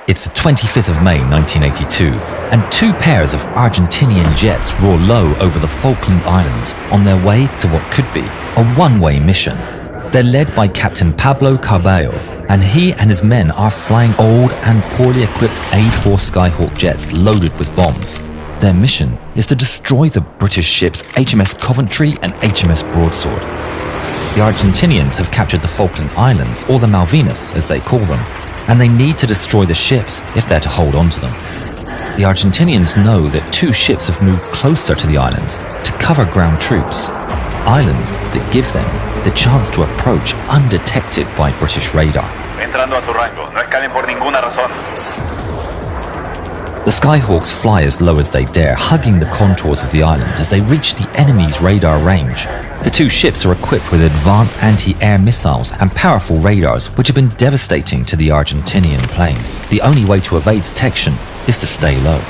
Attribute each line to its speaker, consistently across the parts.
Speaker 1: It's the 25th of May 1982, and two pairs of Argentinian jets roar low over the Falkland Islands on their way to what could be a one-way mission. They're led by Captain Pablo Carballo, and he and his men are flying old and poorly equipped A4 Skyhawk jets loaded with bombs. Their mission is to destroy the British ships HMS Coventry and HMS Broadsword. The Argentinians have captured the Falkland Islands, or the Malvinas as they call them, and they need to destroy the ships if they're to hold on to them. The Argentinians know that two ships have moved closer to the islands to cover ground troops, islands that give them the chance to approach undetected by British radar.
Speaker 2: Entrando a tu rango, no escalen por ninguna razón.
Speaker 1: The Skyhawks fly as low as they dare, hugging the contours of the island as they reach the enemy's radar range. The two ships are equipped with advanced anti-air missiles and powerful radars, which have been devastating to the Argentinian planes. The only way to evade detection is to stay low.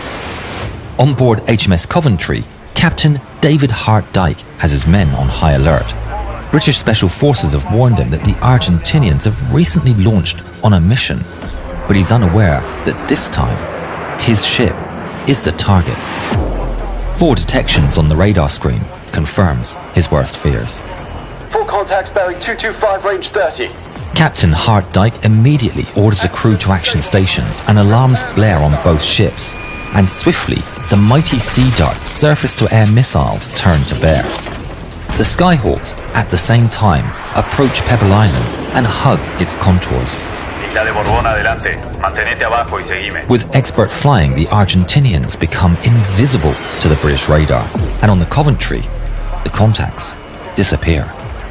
Speaker 1: On board HMS Coventry, Captain David Hart Dyke has his men on high alert. British Special Forces have warned him that the Argentinians have recently launched on a mission, but he's unaware that this time, his ship is the target. 4 detections on the radar screen confirms his worst fears.
Speaker 3: Full contacts bearing 225, range 30.
Speaker 1: Captain Hart Dyke immediately orders the crew to action stations and alarms blare on both ships. And swiftly, the mighty Sea Dart's surface-to-air missiles turn to bear. The Skyhawks, at the same time, approach Pebble Island and hug its contours. With expert flying, the Argentinians become invisible to the British radar, and on the Coventry, the contacts disappear.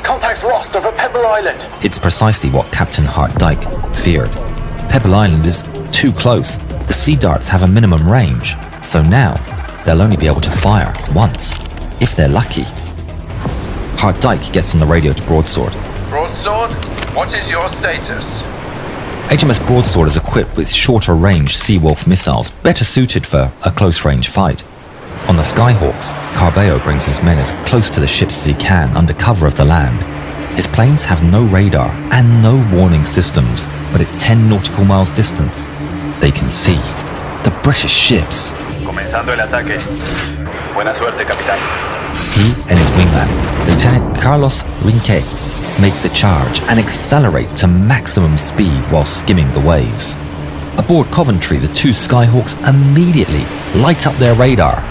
Speaker 3: Contacts lost over Pebble Island.
Speaker 1: It's precisely what Captain Hart Dyke feared. Pebble Island is too close. The Sea Darts have a minimum range, so now they'll only be able to fire once, if they're lucky. Hart Dyke gets on the radio to Broadsword.
Speaker 4: Broadsword, what is your status?
Speaker 1: HMS Broadsword is equipped with shorter range Seawolf missiles, better suited for a close range fight. On the Skyhawks, Carballo brings his men as close to the ships as he can under cover of the land. His planes have no radar and no warning systems, but at 10 nautical miles distance, they can see the British ships.
Speaker 2: Comenzando el ataque. Buena suerte, capitán.
Speaker 1: He and his wingman, Lieutenant Carlos Rinque, make the charge and accelerate to maximum speed while skimming the waves. Aboard Coventry, the two Skyhawks immediately light up their radar.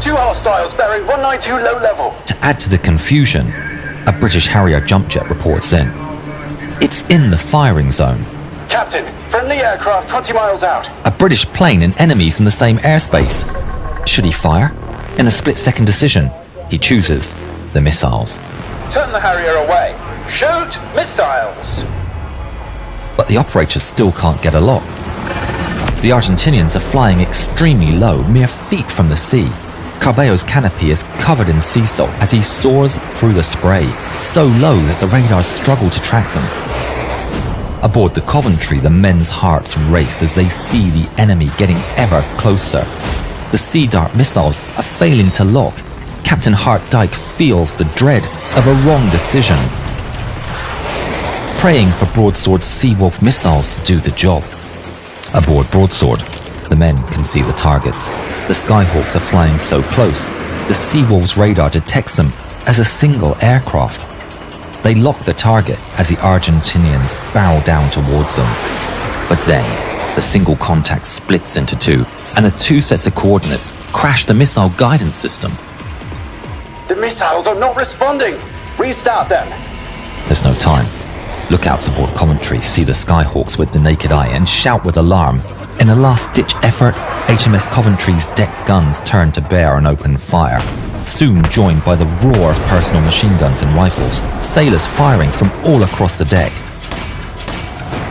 Speaker 3: 2 hostiles bearing 192 low level.
Speaker 1: To add to the confusion, a British Harrier jump jet reports in. It's in the firing zone.
Speaker 3: Captain, friendly aircraft 20 miles out.
Speaker 1: A British plane and enemies in the same airspace. Should he fire? In a split-second decision, he chooses the missiles.
Speaker 4: Turn the Harrier away. Shoot missiles!
Speaker 1: But the operators still can't get a lock. The Argentinians are flying extremely low, mere feet from the sea. Carballo's canopy is covered in sea salt as he soars through the spray, so low that the radars struggle to track them. Aboard the Coventry, the men's hearts race as they see the enemy getting ever closer. The Sea Dart missiles are failing to lock. Captain Hart Dyke feels the dread of a wrong decision, praying for Broadsword's Seawolf missiles to do the job. Aboard Broadsword, the men can see the targets. The Skyhawks are flying so close, the Seawolf's radar detects them as a single aircraft. They lock the target as the Argentinians barrel down towards them. But then, the single contact splits into two, and the two sets of coordinates crash the missile guidance system.
Speaker 3: The missiles are not responding. Restart them.
Speaker 1: There's no time. Lookouts aboard Coventry see the Skyhawks with the naked eye and shout with alarm. In a last-ditch effort, HMS Coventry's deck guns turn to bear and open fire, soon joined by the roar of personal machine guns and rifles, sailors firing from all across the deck.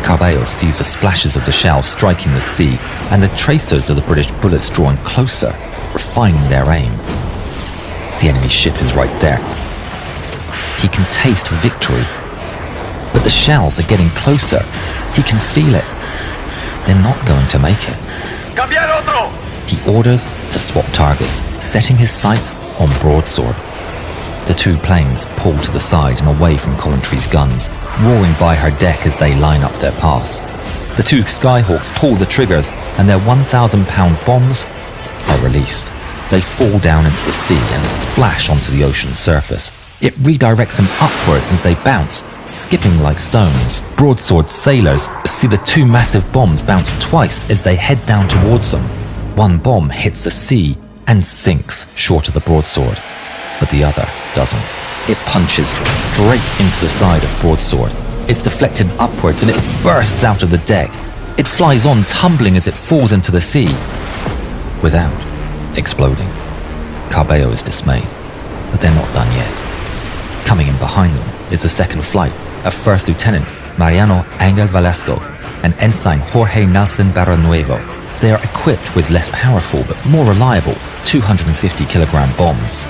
Speaker 1: Carballo sees the splashes of the shells striking the sea and the tracers of the British bullets drawing closer, refining their aim. The enemy ship is right there. He can taste victory. But the shells are getting closer. He can feel it. They're not going to make it.
Speaker 2: Cambiar otro!
Speaker 1: He orders to swap targets, setting his sights on Broadsword. The two planes pull to the side and away from Coventry's guns, roaring by her deck as they line up their pass. The two Skyhawks pull the triggers and their 1,000-pound bombs are released. They fall down into the sea and splash onto the ocean's surface. It redirects them upwards as they bounce, skipping like stones. Broadsword sailors see the two massive bombs bounce twice as they head down towards them. One bomb hits the sea and sinks short of the broadsword, but the other doesn't. It punches straight into the side of Broadsword. It's deflected upwards and it bursts out of the deck. It flies on, tumbling as it falls into the sea, without exploding. Cabello is dismayed, but they're not done yet. Coming in behind them is the second flight of First Lieutenant Mariano Angel Velasco and Ensign Jorge Nelson Barranuevo. They are equipped with less powerful but more reliable 250-kilogram bombs.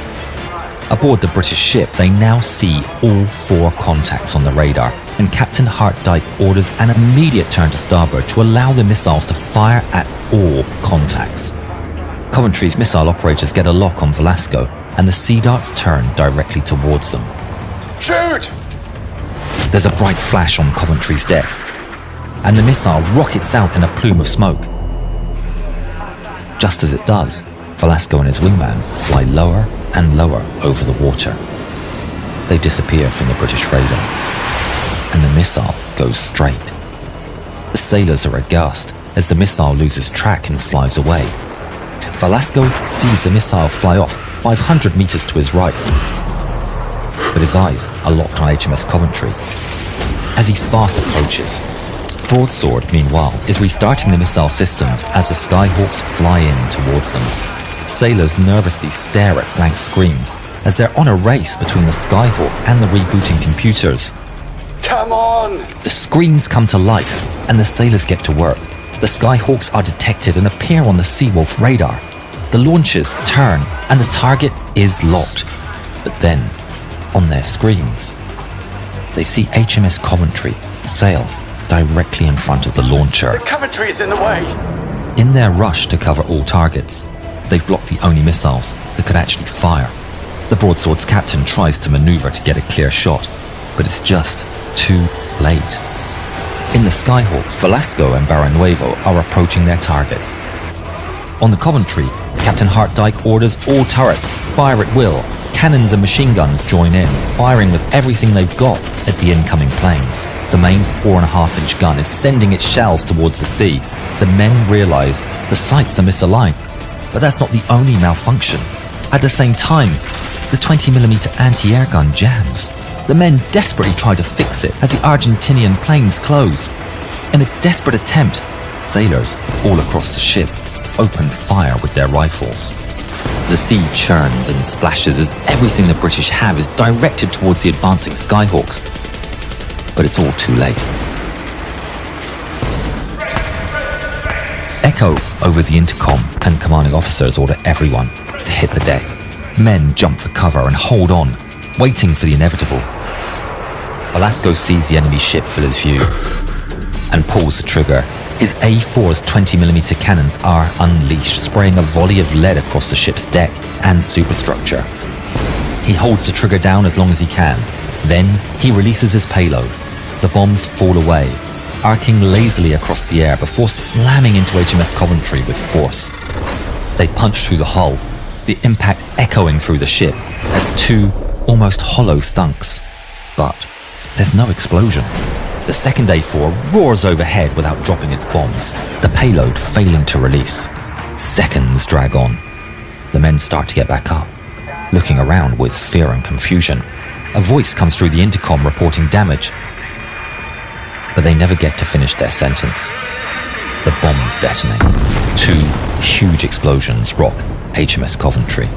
Speaker 1: Aboard the British ship, they now see all four contacts on the radar, and Captain Hartdyke orders an immediate turn to starboard to allow the missiles to fire at all contacts. Coventry's missile operators get a lock on Velasco, and the Sea Darts turn directly towards them.
Speaker 3: Shoot!
Speaker 1: There's a bright flash on Coventry's deck, and the missile rockets out in a plume of smoke. Just as it does, Velasco and his wingman fly lower and lower over the water. They disappear from the British radar, and the missile goes straight. The sailors are aghast as the missile loses track and flies away. Velasco sees the missile fly off 500 meters to his right, but his eyes are locked on HMS Coventry. As he fast approaches, Broadsword, meanwhile, is restarting the missile systems as the Skyhawks fly in towards them. Sailors nervously stare at blank screens as they're on a race between the Skyhawk and the rebooting computers.
Speaker 3: Come on!
Speaker 1: The screens come to life and the sailors get to work. The Skyhawks are detected and appear on the Seawolf radar. The launches turn and the target is locked. But then, on their screens, they see HMS Coventry sail directly in front of the launcher.
Speaker 3: The Coventry's in the way!
Speaker 1: In their rush to cover all targets, they've blocked the only missiles that could actually fire. The Broadsword's captain tries to maneuver to get a clear shot, but it's just too late. In the Skyhawks, Velasco and Barranuevo are approaching their target. On the Coventry, Captain Hartdyke orders all turrets fire at will. Cannons and machine guns join in, firing with everything they've got at the incoming planes. The main 4.5-inch gun is sending its shells towards the sea. The men realize the sights are misaligned, but that's not the only malfunction. At the same time, the 20mm anti-air gun jams. The men desperately try to fix it as the Argentinian planes close. In a desperate attempt, sailors all across the ship open fire with their rifles. The sea churns and splashes as everything the British have is directed towards the advancing Skyhawks. But it's all too late. Echo over the intercom, and commanding officers order everyone to hit the deck. Men jump for cover and hold on, waiting for the inevitable. Velasco sees the enemy ship fill his view and pulls the trigger. His A4's 20mm cannons are unleashed, spraying a volley of lead across the ship's deck and superstructure. He holds the trigger down as long as he can. Then he releases his payload. The bombs fall away, arcing lazily across the air before slamming into HMS Coventry with force. They punch through the hull, the impact echoing through the ship as two almost hollow thunks. But there's no explosion. The second A4 roars overhead without dropping its bombs, the payload failing to release. Seconds drag on. The men start to get back up, looking around with fear and confusion. A voice comes through the intercom reporting damage, but they never get to finish their sentence. The bombs detonate. Two huge explosions rock HMS Coventry.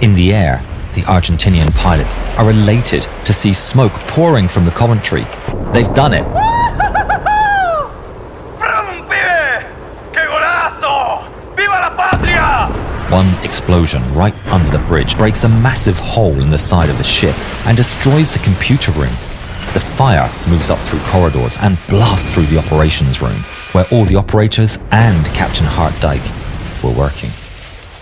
Speaker 1: In the air, the Argentinian pilots are elated to see smoke pouring from the Coventry. They've done it. One explosion right under the bridge breaks a massive hole in the side of the ship and destroys the computer room. The fire moves up through corridors and blasts through the operations room, where all the operators and Captain Hartdyke were working.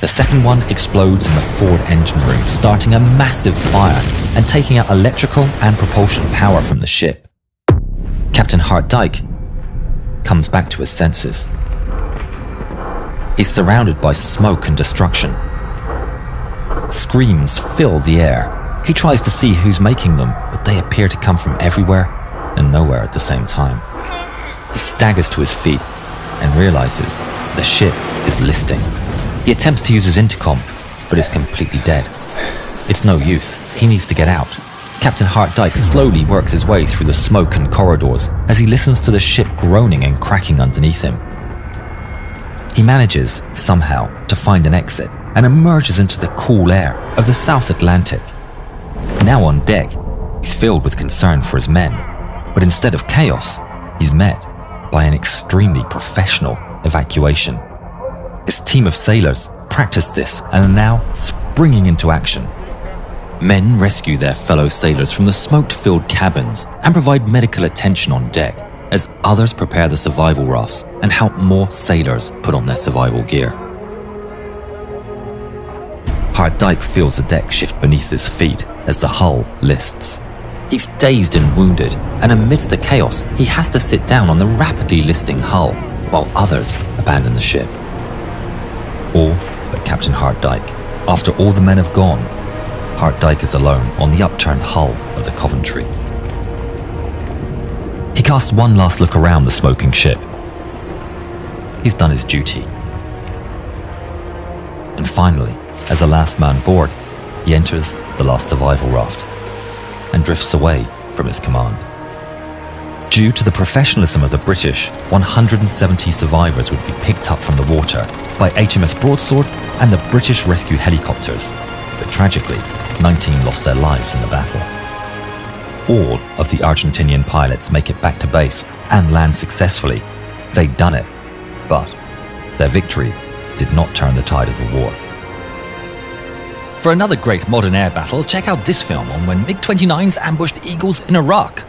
Speaker 1: The second one explodes in the forward engine room, starting a massive fire and taking out electrical and propulsion power from the ship. Captain Hartdyke comes back to his senses. He's surrounded by smoke and destruction. Screams fill the air. He tries to see who's making them, but they appear to come from everywhere and nowhere at the same time. He staggers to his feet and realizes the ship is listing. He attempts to use his intercom, but is completely dead. It's no use. He needs to get out. Captain Hartdyke slowly works his way through the smoke and corridors as he listens to the ship groaning and cracking underneath him. He manages, somehow, to find an exit and emerges into the cool air of the South Atlantic. Now on deck, he's filled with concern for his men, but instead of chaos, he's met by an extremely professional evacuation. His team of sailors practiced this and are now springing into action. Men rescue their fellow sailors from the smoke-filled cabins and provide medical attention on deck, as others prepare the survival rafts and help more sailors put on their survival gear. Hartdyke feels the deck shift beneath his feet as the hull lists. He's dazed and wounded, and amidst the chaos, he has to sit down on the rapidly listing hull, while others abandon the ship. All but Captain Hartdyke. After all the men have gone, Hartdyke is alone on the upturned hull of the Coventry. He casts one last look around the smoking ship. He's done his duty. And finally, as the last man board, he enters the last survival raft and drifts away from his command. Due to the professionalism of the British, 170 survivors would be picked up from the water by HMS Broadsword and the British rescue helicopters, but tragically, 19 lost their lives in the battle. All of the Argentinian pilots make it back to base and land successfully. They'd done it, but their victory did not turn the tide of the war. For another great modern air battle, check out this film on when MiG-29s ambushed Eagles in Iraq.